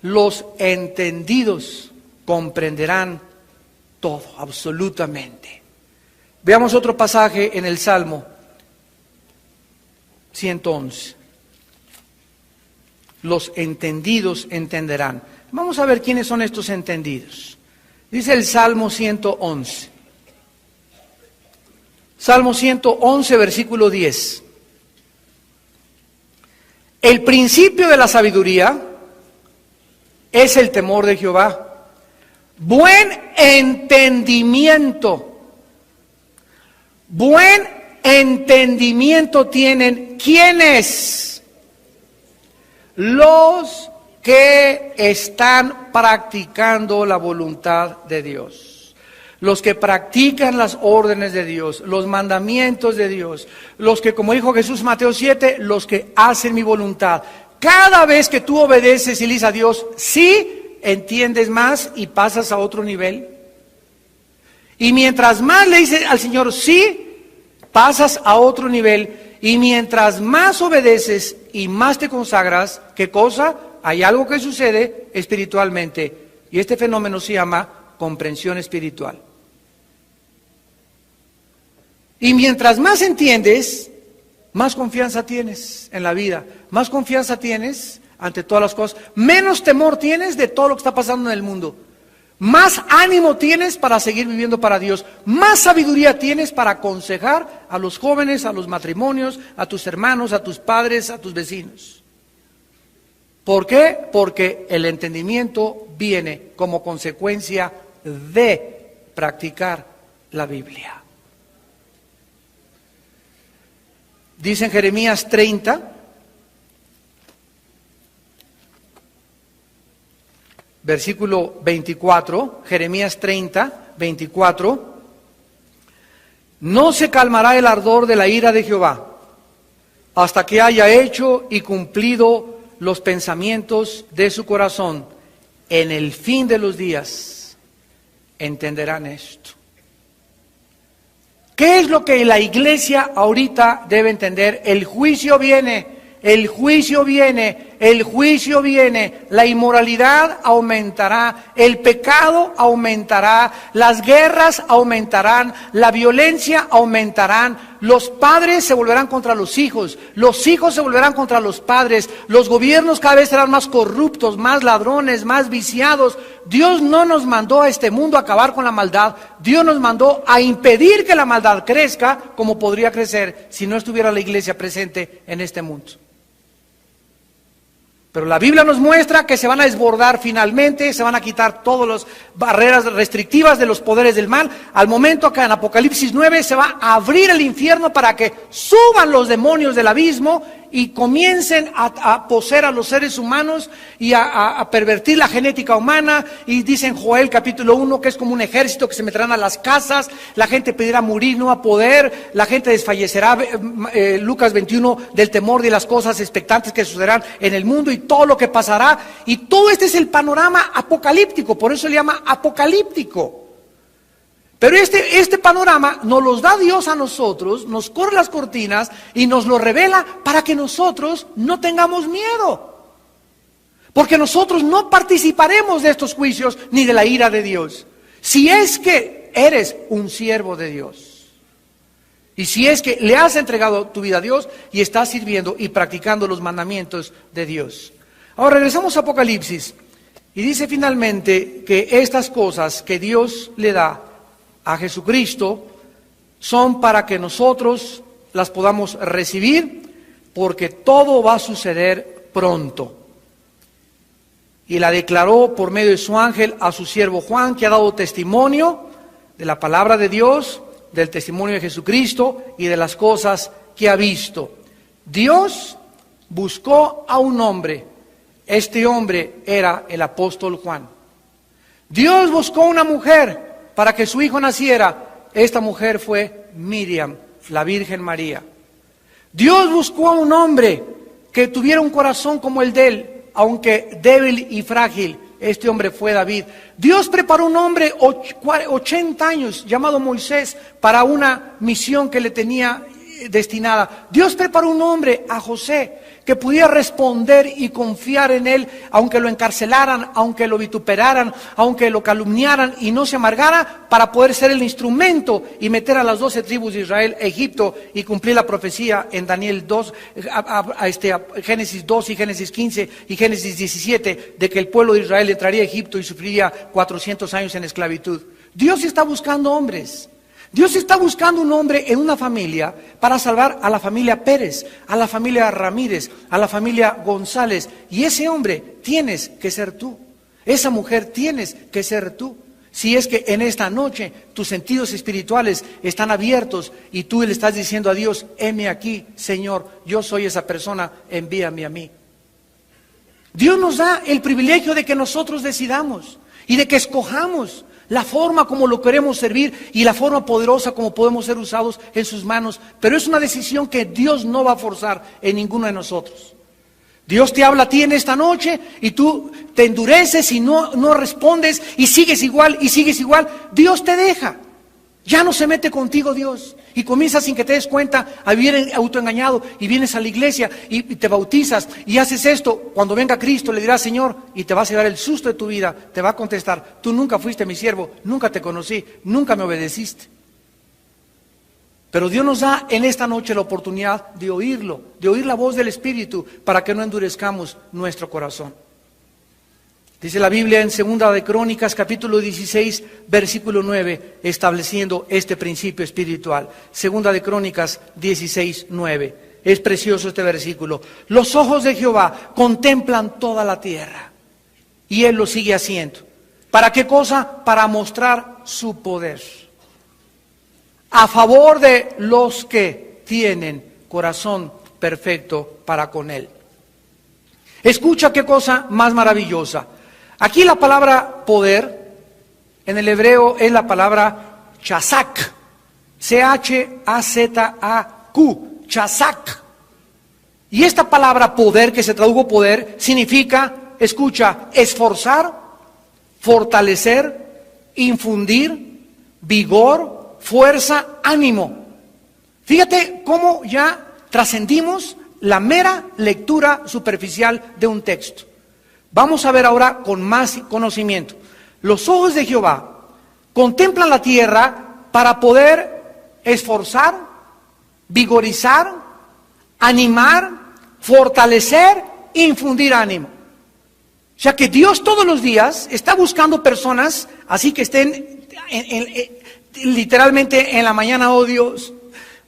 Los entendidos comprenderán todo, absolutamente. Veamos otro pasaje en el Salmo 111. Los entendidos entenderán. Vamos a ver quiénes son estos entendidos. Dice el Salmo 111. Salmo 111, versículo 10. El principio de la sabiduría es el temor de Jehová. Buen entendimiento. Buen entendimiento tienen ¿quiénes? Los que están practicando la voluntad de Dios. Los que practican las órdenes de Dios, los mandamientos de Dios. Los que, como dijo Jesús en Mateo 7, los que hacen mi voluntad. Cada vez que tú obedeces y le dices a Dios, sí, entiendes más y pasas a otro nivel. Y mientras más le dices al Señor, sí, pasas a otro nivel. Y mientras más obedeces y más te consagras, ¿qué cosa? Hay algo que sucede espiritualmente. Y este fenómeno se llama comprensión espiritual. Y mientras más entiendes, más confianza tienes en la vida. Más confianza tienes ante todas las cosas. Menos temor tienes de todo lo que está pasando en el mundo. Más ánimo tienes para seguir viviendo para Dios. Más sabiduría tienes para aconsejar a los jóvenes, a los matrimonios, a tus hermanos, a tus padres, a tus vecinos. ¿Por qué? Porque el entendimiento viene como consecuencia de practicar la Biblia. Dice en Jeremías 30, versículo 24, Jeremías 30, 24, no se calmará el ardor de la ira de Jehová hasta que haya hecho y cumplido los pensamientos de su corazón. En el fin de los días entenderán esto. ¿Qué es lo que la iglesia ahorita debe entender? El juicio viene. El juicio viene, el juicio viene, la inmoralidad aumentará, el pecado aumentará, las guerras aumentarán, la violencia aumentarán, los padres se volverán contra los hijos se volverán contra los padres, los gobiernos cada vez serán más corruptos, más ladrones, más viciados. Dios no nos mandó a este mundo a acabar con la maldad, Dios nos mandó a impedir que la maldad crezca como podría crecer si no estuviera la iglesia presente en este mundo. Pero la Biblia nos muestra que se van a desbordar finalmente, se van a quitar todas las barreras restrictivas de los poderes del mal. Al momento que en Apocalipsis 9 se va a abrir el infierno para que suban los demonios del abismo y comiencen a poseer a los seres humanos y a pervertir la genética humana. Y dice en Joel capítulo 1 que es como un ejército que se meterán a las casas, la gente pedirá morir, no va a poder, la gente desfallecerá, Lucas 21, del temor de las cosas expectantes que sucederán en el mundo y todo lo que pasará. Y todo este es el panorama apocalíptico, por eso se le llama apocalíptico. Pero este panorama nos lo da Dios a nosotros, nos corre las cortinas y nos lo revela para que nosotros no tengamos miedo. Porque nosotros no participaremos de estos juicios ni de la ira de Dios. Si es que eres un siervo de Dios. Y si es que le has entregado tu vida a Dios y estás sirviendo y practicando los mandamientos de Dios. Ahora regresamos a Apocalipsis. Y dice finalmente que estas cosas que Dios le da a Jesucristo son para que nosotros las podamos recibir, porque todo va a suceder pronto. Y la declaró por medio de su ángel a su siervo Juan, que ha dado testimonio de la palabra de Dios, del testimonio de Jesucristo y de las cosas que ha visto. Dios buscó a un hombre. Este hombre era el apóstol Juan. Dios buscó una mujer para que su hijo naciera. Esta mujer fue Miriam, la Virgen María. Dios buscó a un hombre que tuviera un corazón como el de él, aunque débil y frágil. Este hombre fue David. Dios preparó un hombre 80 años llamado Moisés para una misión que le tenía destinada. Dios preparó un hombre, a José, que pudiera responder y confiar en él, aunque lo encarcelaran, aunque lo vituperaran, aunque lo calumniaran, y no se amargara, para poder ser el instrumento y meter a las 12 tribus de Israel a Egipto y cumplir la profecía en Daniel 2, a Génesis 2 y Génesis 15 y Génesis 17, de que el pueblo de Israel entraría a Egipto y sufriría 400 años en esclavitud. Dios está buscando hombres. Dios está buscando un hombre en una familia para salvar a la familia Pérez, a la familia Ramírez, a la familia González. Y ese hombre tienes que ser tú. Esa mujer tienes que ser tú. Si es que en esta noche tus sentidos espirituales están abiertos y tú le estás diciendo a Dios: heme aquí, Señor, yo soy esa persona, envíame a mí. Dios nos da el privilegio de que nosotros decidamos y de que escojamos la forma como lo queremos servir y la forma poderosa como podemos ser usados en sus manos. Pero es una decisión que Dios no va a forzar en ninguno de nosotros. Dios te habla a ti en esta noche y tú te endureces y no respondes y sigues igual y sigues igual. Dios te deja. Ya no se mete contigo Dios. Y comienzas sin que te des cuenta a vivir autoengañado y vienes a la iglesia y te bautizas y haces esto. Cuando venga Cristo le dirás: Señor, y te vas a llevar el susto de tu vida. Te va a contestar: tú nunca fuiste mi siervo, nunca te conocí, nunca me obedeciste. Pero Dios nos da en esta noche la oportunidad de oírlo, de oír la voz del Espíritu, para que no endurezcamos nuestro corazón. Dice la Biblia en Segunda de Crónicas, capítulo 16, versículo 9, estableciendo este principio espiritual. Segunda de Crónicas 16, 9. Es precioso este versículo. Los ojos de Jehová contemplan toda la tierra, y Él lo sigue haciendo. ¿Para qué cosa? Para mostrar su poder a favor de los que tienen corazón perfecto para con Él. Escucha qué cosa más maravillosa. Aquí la palabra poder, en el hebreo, es la palabra chazak. C-H-A-Z-A-Q. Chazak. Y esta palabra poder, que se tradujo poder, significa, escucha, esforzar, fortalecer, infundir, vigor, fuerza, ánimo. Fíjate cómo ya trascendimos la mera lectura superficial de un texto. Vamos a ver ahora con más conocimiento. Los ojos de Jehová contemplan la tierra para poder esforzar, vigorizar, animar, fortalecer, infundir ánimo. O sea que Dios todos los días está buscando personas así que estén literalmente en la mañana: oh Dios,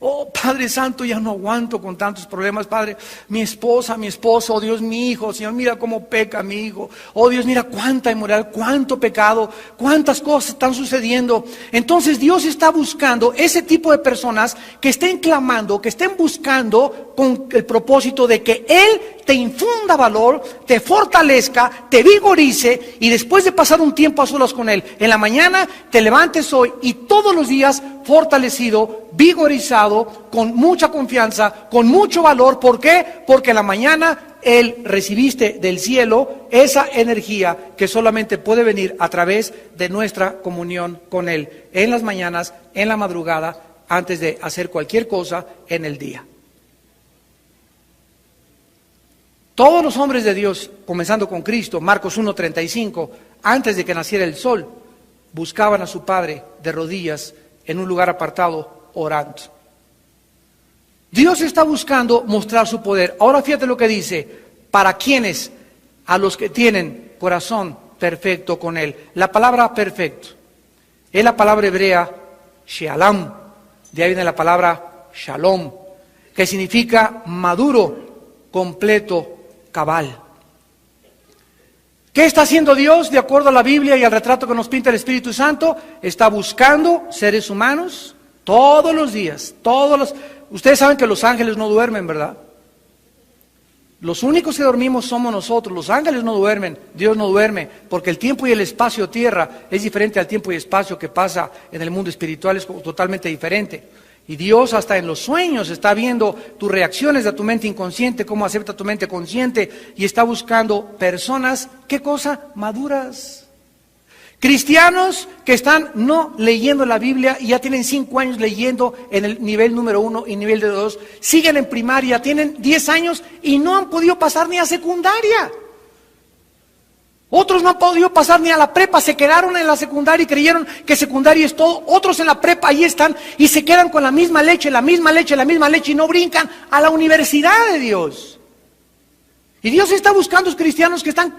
oh Padre Santo, ya no aguanto con tantos problemas, Padre. Mi esposa, mi esposo, oh Dios, mi hijo, Señor, mira cómo peca mi hijo. Oh Dios, mira cuánta inmoral, cuánto pecado, cuántas cosas están sucediendo. Entonces Dios está buscando ese tipo de personas que estén clamando, que estén buscando con el propósito de que Él te infunda valor, te fortalezca, te vigorice, y después de pasar un tiempo a solas con Él, en la mañana te levantes hoy y todos los días fortalecido, vigorizado, con mucha confianza, con mucho valor. ¿Por qué? Porque en la mañana recibiste del cielo esa energía que solamente puede venir a través de nuestra comunión con Él, en las mañanas, en la madrugada, antes de hacer cualquier cosa en el día. Todos los hombres de Dios, comenzando con Cristo, Marcos 1:35, antes de que naciera el sol, buscaban a su Padre de rodillas en un lugar apartado, orando. Dios está buscando mostrar su poder. Ahora fíjate lo que dice: ¿para quiénes? A los que tienen corazón perfecto con Él. La palabra perfecto es la palabra hebrea shealam. De ahí viene la palabra shalom, que significa maduro, completo, cabal. ¿Qué está haciendo Dios de acuerdo a la Biblia y al retrato que nos pinta el Espíritu Santo? Está buscando seres humanos todos los días, Ustedes saben que los ángeles no duermen, ¿verdad? Los únicos que dormimos somos nosotros. Los ángeles no duermen, Dios no duerme, porque el tiempo y el espacio tierra es diferente al tiempo y espacio que pasa en el mundo espiritual, es totalmente diferente. Y Dios hasta en los sueños está viendo tus reacciones de tu mente inconsciente, cómo acepta tu mente consciente, y está buscando personas, ¿qué cosa? Maduras. Cristianos que están no leyendo la Biblia y ya tienen 5 años leyendo en el nivel número 1 y nivel de 2, siguen en primaria, tienen 10 años y no han podido pasar ni a secundaria. Otros no han podido pasar ni a la prepa, se quedaron en la secundaria y creyeron que secundaria es todo. Otros en la prepa ahí están y se quedan con la misma leche, la misma leche, la misma leche y no brincan a la universidad de Dios. Y Dios está buscando a los cristianos que están,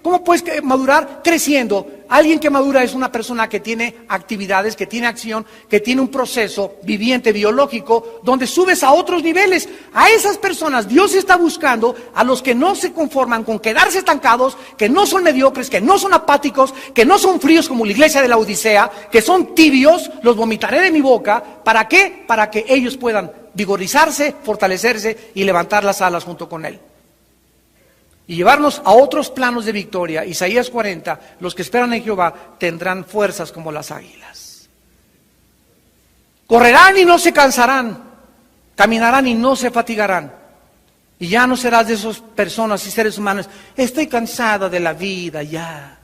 ¿cómo puedes madurar? Creciendo. Alguien que madura es una persona que tiene actividades, que tiene acción, que tiene un proceso viviente, biológico, donde subes a otros niveles. A esas personas Dios está buscando, a los que no se conforman con quedarse estancados, que no son mediocres, que no son apáticos, que no son fríos como la iglesia de la Odisea, que son tibios, los vomitaré de mi boca. ¿Para qué? Para que ellos puedan vigorizarse, fortalecerse y levantar las alas junto con Él. Y llevarnos a otros planos de victoria. Isaías 40, los que esperan en Jehová tendrán fuerzas como las águilas. Correrán y no se cansarán, caminarán y no se fatigarán. Y ya no serás de esas personas y seres humanos, estoy cansado de la vida, ya,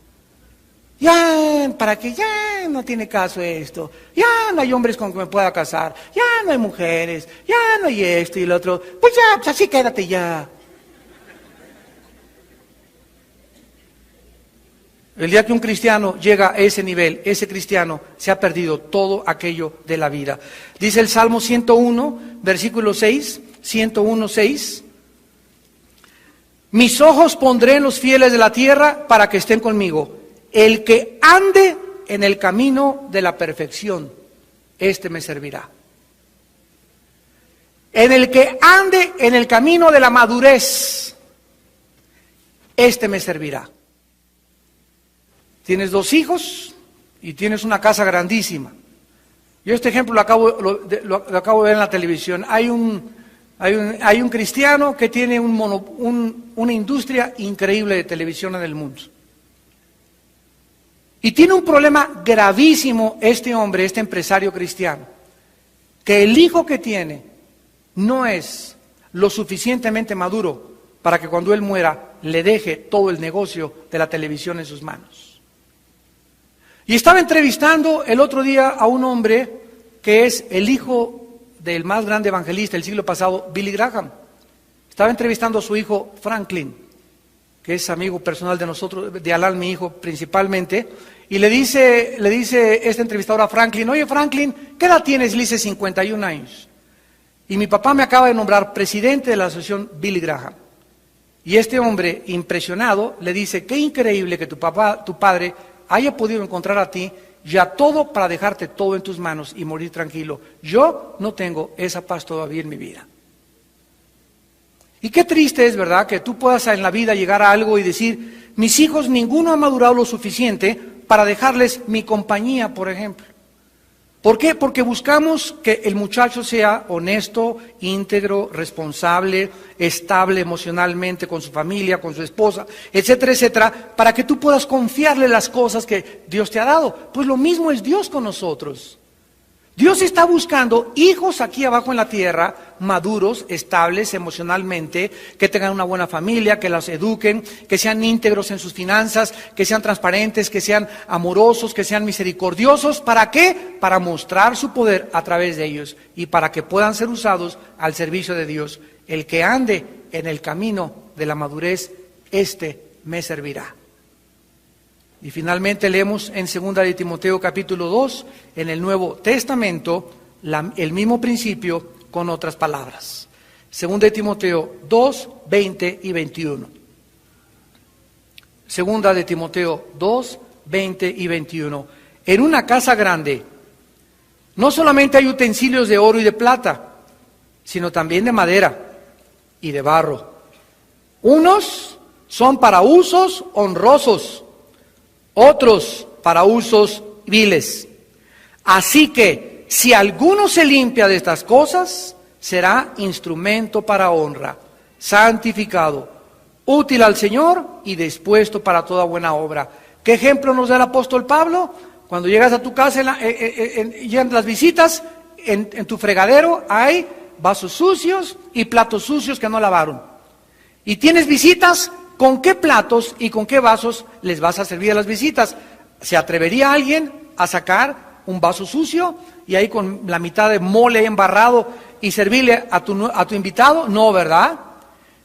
para que ya no tiene caso esto, ya no hay hombres con que me pueda casar, ya no hay mujeres, ya no hay esto y lo otro, pues ya, pues así quédate ya. El día que un cristiano llega a ese nivel, ese cristiano se ha perdido todo aquello de la vida. Dice el Salmo 101, versículo 6, 101, 6. Mis ojos pondré en los fieles de la tierra para que estén conmigo. El que ande en el camino de la perfección, este me servirá. En el que ande en el camino de la madurez, este me servirá. Tienes 2 hijos y tienes una casa grandísima. Yo este ejemplo lo acabo de ver en la televisión. Hay un cristiano que tiene una industria increíble de televisión en el mundo. Y tiene un problema gravísimo este hombre, este empresario cristiano, que el hijo que tiene no es lo suficientemente maduro para que cuando él muera le deje todo el negocio de la televisión en sus manos. Y estaba entrevistando el otro día a un hombre que es el hijo del más grande evangelista del siglo pasado, Billy Graham. Estaba entrevistando a su hijo Franklin, que es amigo personal de nosotros, de Alan, mi hijo principalmente, y le dice este entrevistador a Franklin, oye Franklin, ¿qué edad tienes? Le dice 51 años. Y mi papá me acaba de nombrar presidente de la asociación Billy Graham. Y este hombre, impresionado, le dice, qué increíble que tu padre haya podido encontrar a ti ya todo para dejarte todo en tus manos y morir tranquilo. Yo no tengo esa paz todavía en mi vida. Y qué triste es, ¿verdad?, que tú puedas en la vida llegar a algo y decir, mis hijos ninguno ha madurado lo suficiente para dejarles mi compañía, por ejemplo. ¿Por qué? Porque buscamos que el muchacho sea honesto, íntegro, responsable, estable emocionalmente con su familia, con su esposa, etcétera, etcétera, para que tú puedas confiarle las cosas que Dios te ha dado. Pues lo mismo es Dios con nosotros. Dios está buscando hijos aquí abajo en la tierra, maduros, estables emocionalmente, que tengan una buena familia, que los eduquen, que sean íntegros en sus finanzas, que sean transparentes, que sean amorosos, que sean misericordiosos. ¿Para qué? Para mostrar su poder a través de ellos y para que puedan ser usados al servicio de Dios. El que ande en el camino de la madurez, este me servirá. Y finalmente leemos en 2 de Timoteo capítulo 2, en el Nuevo Testamento, el mismo principio con otras palabras. 2 de Timoteo 2, 20 y 21. 2 de Timoteo 2, 20 y 21. En una casa grande, no solamente hay utensilios de oro y de plata, sino también de madera y de barro. Unos son para usos honrosos, otros para usos viles. Así que, si alguno se limpia de estas cosas, será instrumento para honra, santificado, útil al Señor y dispuesto para toda buena obra. ¿Qué ejemplo nos da el apóstol Pablo? Cuando llegas a tu casa, llegan las visitas, en tu fregadero hay vasos sucios y platos sucios que no lavaron. Y tienes visitas, ¿con qué platos y con qué vasos les vas a servir a las visitas? ¿Se atrevería alguien a sacar un vaso sucio y ahí con la mitad de mole embarrado y servirle a tu invitado? No, ¿verdad?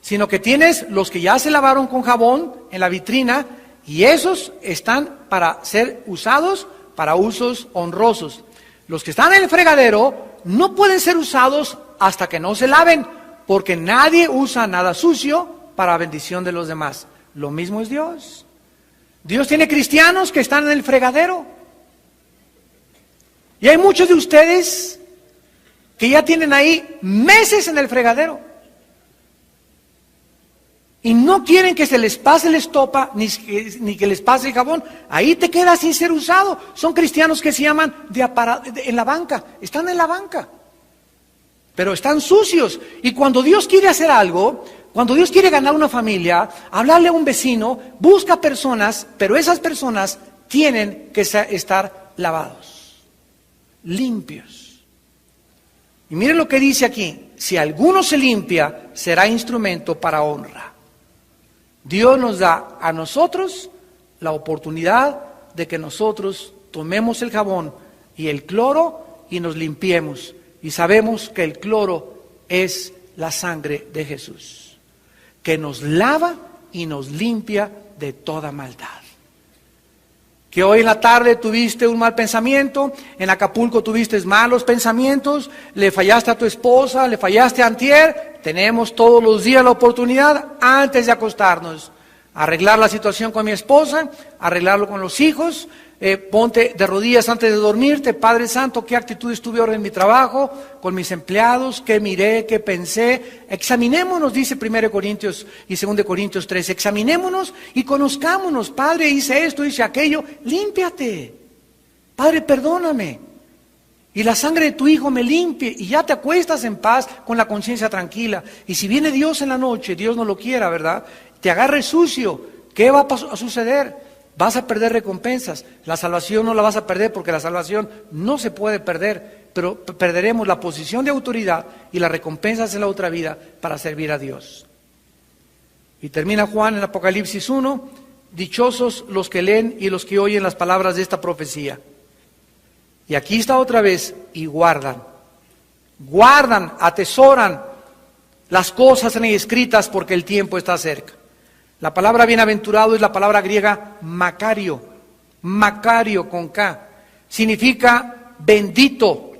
Sino que tienes los que ya se lavaron con jabón en la vitrina y esos están para ser usados para usos honrosos. Los que están en el fregadero no pueden ser usados hasta que no se laven, porque nadie usa nada sucio para bendición de los demás. Lo mismo es Dios. Dios tiene cristianos que están en el fregadero. Y hay muchos de ustedes que ya tienen ahí meses en el fregadero. Y no quieren que se les pase la estopa, ni que les pase el jabón. Ahí te queda sin ser usado. Son cristianos que se llaman en la banca. Están en la banca. Pero están sucios. Y cuando Dios quiere hacer algo, cuando Dios quiere ganar una familia, hablarle a un vecino, busca personas, pero esas personas tienen que estar lavados, limpios. Y miren lo que dice aquí: si alguno se limpia, será instrumento para honra. Dios nos da a nosotros la oportunidad de que nosotros tomemos el jabón y el cloro y nos limpiemos. Y sabemos que el cloro es la sangre de Jesús, que nos lava y nos limpia de toda maldad. Que hoy en la tarde tuviste un mal pensamiento, en Acapulco tuviste malos pensamientos, le fallaste a tu esposa, le fallaste a antier. Tenemos todos los días la oportunidad, antes de acostarnos, arreglar la situación con mi esposa, arreglarlo con los hijos. Ponte de rodillas antes de dormirte: Padre Santo, ¿qué actitudes tuve ahora en mi trabajo, con mis empleados? ¿Qué miré? ¿Qué pensé? Examinémonos, dice 1 Corintios y 2 Corintios 3. Examinémonos y conozcámonos. Padre, hice esto, hice aquello. Límpiate. Padre, perdóname. Y la sangre de tu Hijo me limpie. Y ya te acuestas en paz, con la conciencia tranquila. Y si viene Dios en la noche, Dios no lo quiera, ¿verdad?, te agarre sucio, ¿qué va a suceder? Vas a perder recompensas. La salvación no la vas a perder, porque la salvación no se puede perder, pero perderemos la posición de autoridad y las recompensas en la otra vida para servir a Dios. Y termina Juan en Apocalipsis 1: dichosos los que leen y los que oyen las palabras de esta profecía. Y aquí está otra vez: y guardan, atesoran las cosas en ahí escritas, porque el tiempo está cerca. La palabra bienaventurado es la palabra griega Macario con K. Significa bendito,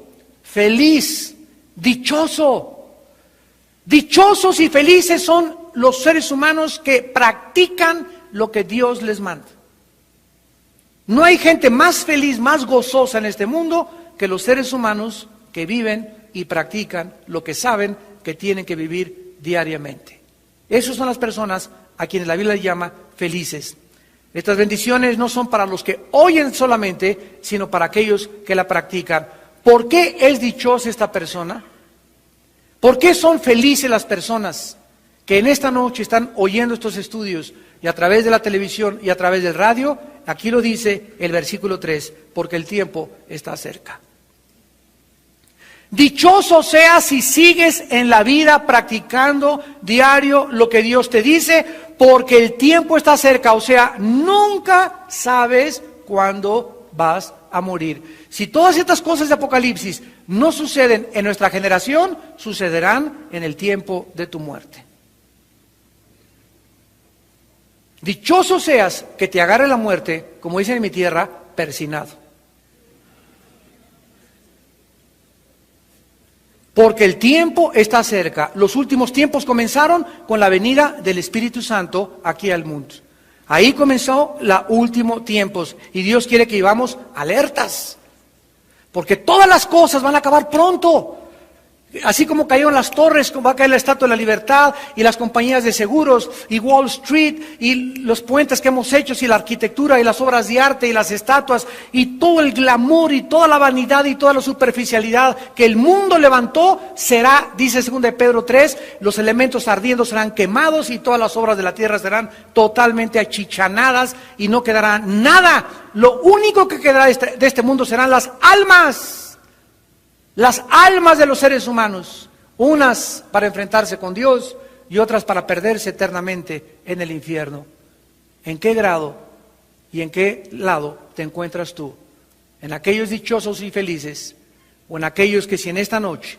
feliz, dichoso. Dichosos y felices son los seres humanos que practican lo que Dios les manda. No hay gente más feliz, más gozosa en este mundo que los seres humanos que viven y practican lo que saben que tienen que vivir diariamente. Esas son las personas a quienes la Biblia llama felices. Estas bendiciones no son para los que oyen solamente, sino para aquellos que la practican. ¿Por qué es dichosa esta persona? ¿Por qué son felices las personas que en esta noche están oyendo estos estudios, y a través de la televisión y a través del radio? Aquí lo dice el versículo 3: porque el tiempo está cerca. Dichoso seas si sigues en la vida practicando diario lo que Dios te dice, porque el tiempo está cerca. O sea, nunca sabes cuándo vas a morir. Si todas estas cosas de Apocalipsis no suceden en nuestra generación, sucederán en el tiempo de tu muerte. Dichoso seas que te agarre la muerte, como dicen en mi tierra, persinado. Porque el tiempo está cerca. Los últimos tiempos comenzaron con la venida del Espíritu Santo aquí al mundo. Ahí comenzó los últimos tiempos. Y Dios quiere que vivamos alertas. Porque todas las cosas van a acabar pronto. Así como cayeron las torres, va a caer la Estatua de la Libertad y las compañías de seguros y Wall Street y los puentes que hemos hecho y la arquitectura y las obras de arte y las estatuas y todo el glamour y toda la vanidad y toda la superficialidad que el mundo levantó será, dice 2 de Pedro 3, los elementos ardiendo serán quemados y todas las obras de la tierra serán totalmente achichanadas y no quedará nada. Lo único que quedará de este mundo serán las almas de los seres humanos, unas para enfrentarse con Dios y otras para perderse eternamente en el infierno. ¿En qué grado y en qué lado te encuentras tú? ¿En aquellos dichosos y felices o en aquellos que si en esta noche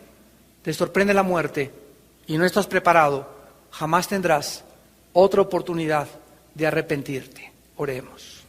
te sorprende la muerte y no estás preparado, jamás tendrás otra oportunidad de arrepentirte? Oremos.